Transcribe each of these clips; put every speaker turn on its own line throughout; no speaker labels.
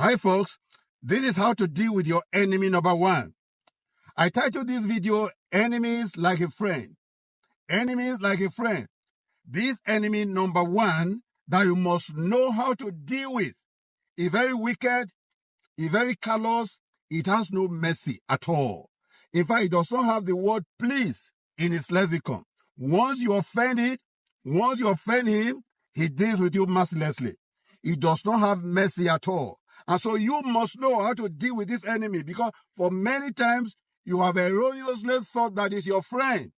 Hi folks, this is how to deal with your enemy number one. I titled this video, Enemies Like a Friend. Enemies like a friend. This enemy number one that you must know how to deal with is very wicked, is very callous, it has no mercy at all. In fact, it does not have the word please in its lexicon. Once you offend him, he deals with you mercilessly. He does not have mercy at all. And so you must know how to deal with this enemy, because for many times you have erroneously thought that is your friend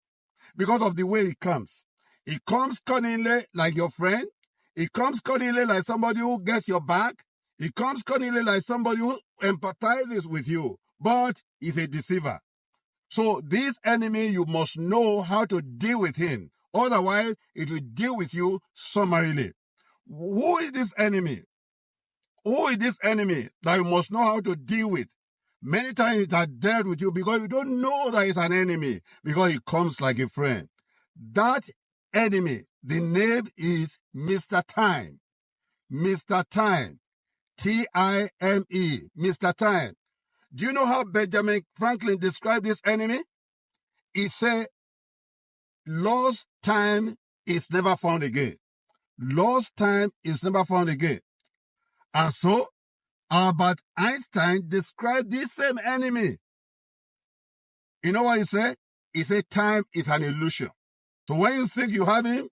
because of the way he comes. He comes cunningly like your friend. He comes cunningly like somebody who gets your back. He comes cunningly like somebody who empathizes with you, but he's a deceiver. So this enemy, you must know how to deal with him. Otherwise, it will deal with you summarily. Who is this enemy? Who is this enemy that you must know how to deal with? Many times it has dealt with you because you don't know that it's an enemy, because it comes like a friend. That enemy, the name is Mr. Time. Mr. Time. T-I-M-E. Mr. Time. Do you know how Benjamin Franklin described this enemy? He said, lost time is never found again. Lost time is never found again. And so, Albert Einstein described this same enemy. You know what he said? He said time is an illusion. So when you think you have him,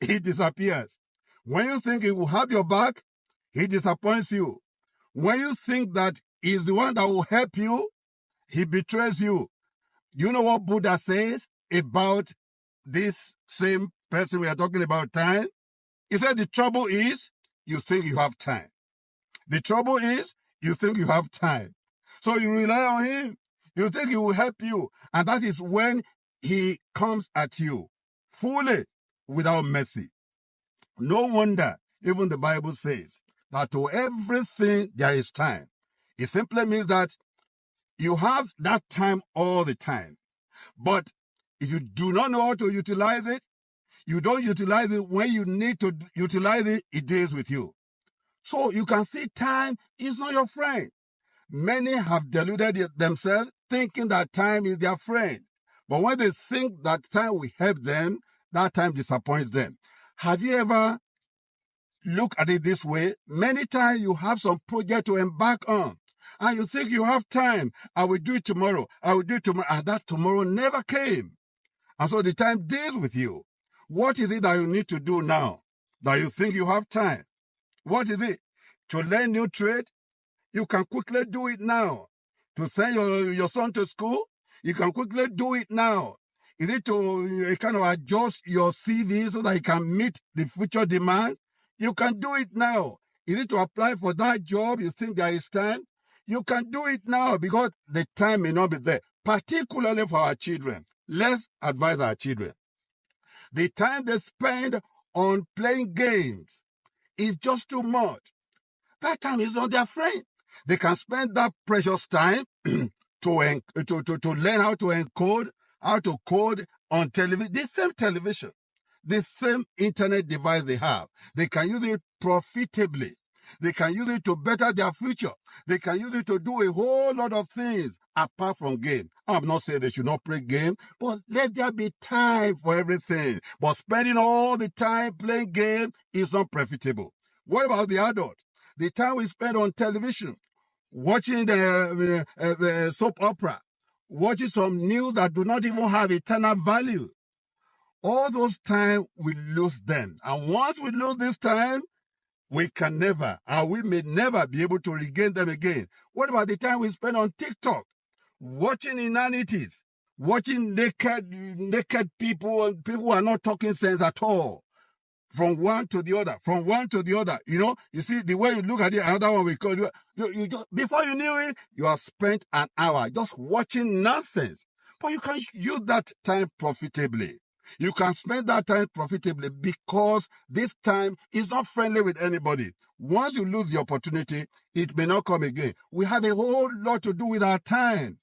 he disappears. When you think he will have your back, he disappoints you. When you think that he's the one that will help you, he betrays you. You know what Buddha says about this same person we are talking about, time? He said the trouble is you think you have time. The trouble is you think you have time. So you rely on him. You think he will help you. And that is when he comes at you fully without mercy. No wonder even the Bible says that to everything there is time. It simply means that you have that time all the time. But if you do not know how to utilize it, you don't utilize it when you need to utilize it, it deals with you. So you can see time is not your friend. Many have deluded themselves thinking that time is their friend. But when they think that time will help them, that time disappoints them. Have you ever looked at it this way? Many times you have some project to embark on, and you think you have time. I will do it tomorrow. I will do it tomorrow. And that tomorrow never came. And so the time deals with you. What is it that you need to do now that you think you have time? What is it? To learn new trade? You can quickly do it now. To send your son to school? You can quickly do it now. You need to kind of adjust your CV so that you can meet the future demand. You can do it now. You need to apply for that job. You think there is time? You can do it now because the time may not be there, particularly for our children. Let's advise our children. The time they spend on playing games is just too much. That time is not their friend. They can spend that precious time to learn how to encode, how to code on television, the same internet device they have. They can use it profitably. They can use it to better their future. They can use it to do a whole lot of things apart from game. I'm not saying they should not play game, but let there be time for everything. But spending all the time playing game is not profitable. What about the adult? The time we spend on television, watching the soap opera, watching some news that do not even have eternal value. All those time, we lose them. And once we lose this time, we can never, and we may never be able to regain them again. What about the time we spend on TikTok, watching inanities, watching naked people, and people who are not talking sense at all? From one to the other, from one to the other. You know, you see the way you look at it, another one we call you just, before you knew it, you have spent an hour just watching nonsense. But you can use that time profitably. You can spend that time profitably because this time is not friendly with anybody. Once you lose the opportunity, it may not come again. We have a whole lot to do with our time.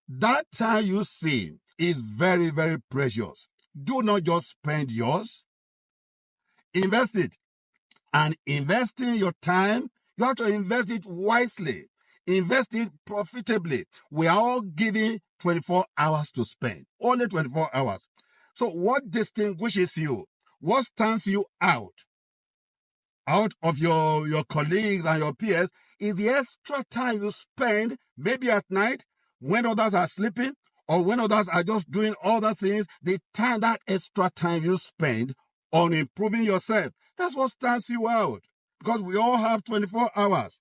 That time you see is very, very precious. Do not just spend yours. Invest it. And investing your time You have to invest it wisely. Invest it profitably. We are all given 24 hours to spend. Only 24 hours. So what distinguishes you? What stands you out of your colleagues and your peers is the extra time you spend, maybe at night when others are sleeping or when others are just doing other things, that extra time you spend on improving yourself. That's what stands you out, because we all have 24 hours.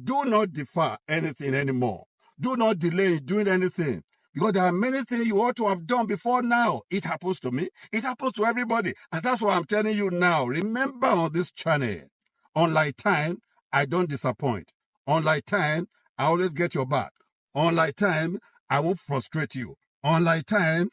Do not defer anything anymore. Do not delay doing anything, because there are many things you ought to have done before now. It happens to me. It happens to everybody. And that's what I'm telling you now. Remember, on this channel, unlike time, I don't disappoint. Unlike time, I always get your back. Unlike time, I won't frustrate you. Unlike time,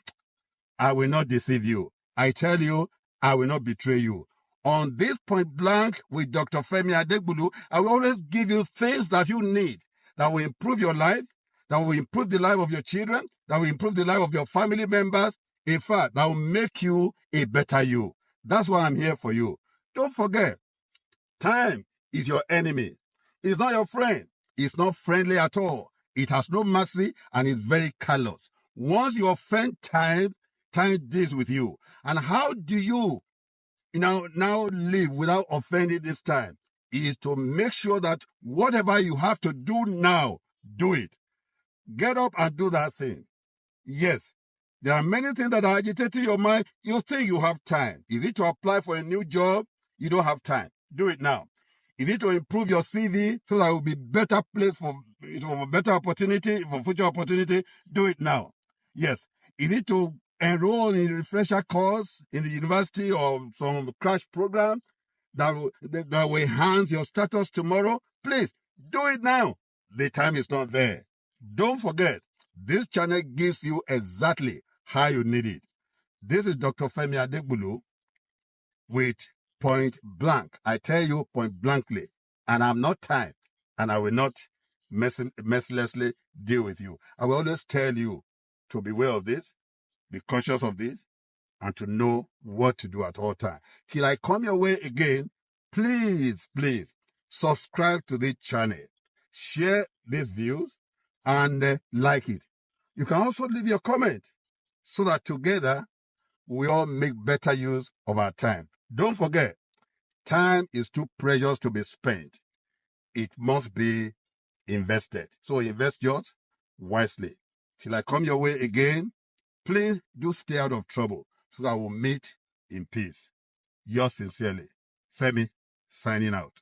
I will not deceive you. I tell you, I will not betray you. On this point blank with Dr. Femi Adegbulu, I will always give you things that you need, that will improve your life, that will improve the life of your children, that will improve the life of your family members. In fact, that will make you a better you. That's why I'm here for you. Don't forget, time is your enemy. It's not your friend. It's not friendly at all. It has no mercy and is very callous. Once you offend time, time deals with you. And how do you now live without offending this time? It is to make sure that whatever you have to do now, do it. Get up and do that thing. Yes, there are many things that are agitating your mind. You think you have time. Is it to apply for a new job? You don't have time. Do it now. Is it to improve your CV so that it will be better place for better opportunity, for future opportunity? Do it now. Yes. Is it to enroll in a refresher course in the university or some crash program that will enhance your status tomorrow? Please, do it now. The time is not there. Don't forget, this channel gives you exactly how you need it. This is Dr. Femi Adegbulu with point blank. I tell you point blankly, and I'm not time, and I will not mercilessly deal with you. I will always tell you to beware of this, be conscious of this, and to know what to do at all times. Till I come your way again, please subscribe to this channel, share these views, and like it. You can also leave your comment so that together we all make better use of our time. Don't forget, time is too precious to be spent. It must be invested. So invest yours wisely. Till I come your way again, please do stay out of trouble so that we'll meet in peace. Yours sincerely, Femi, signing out.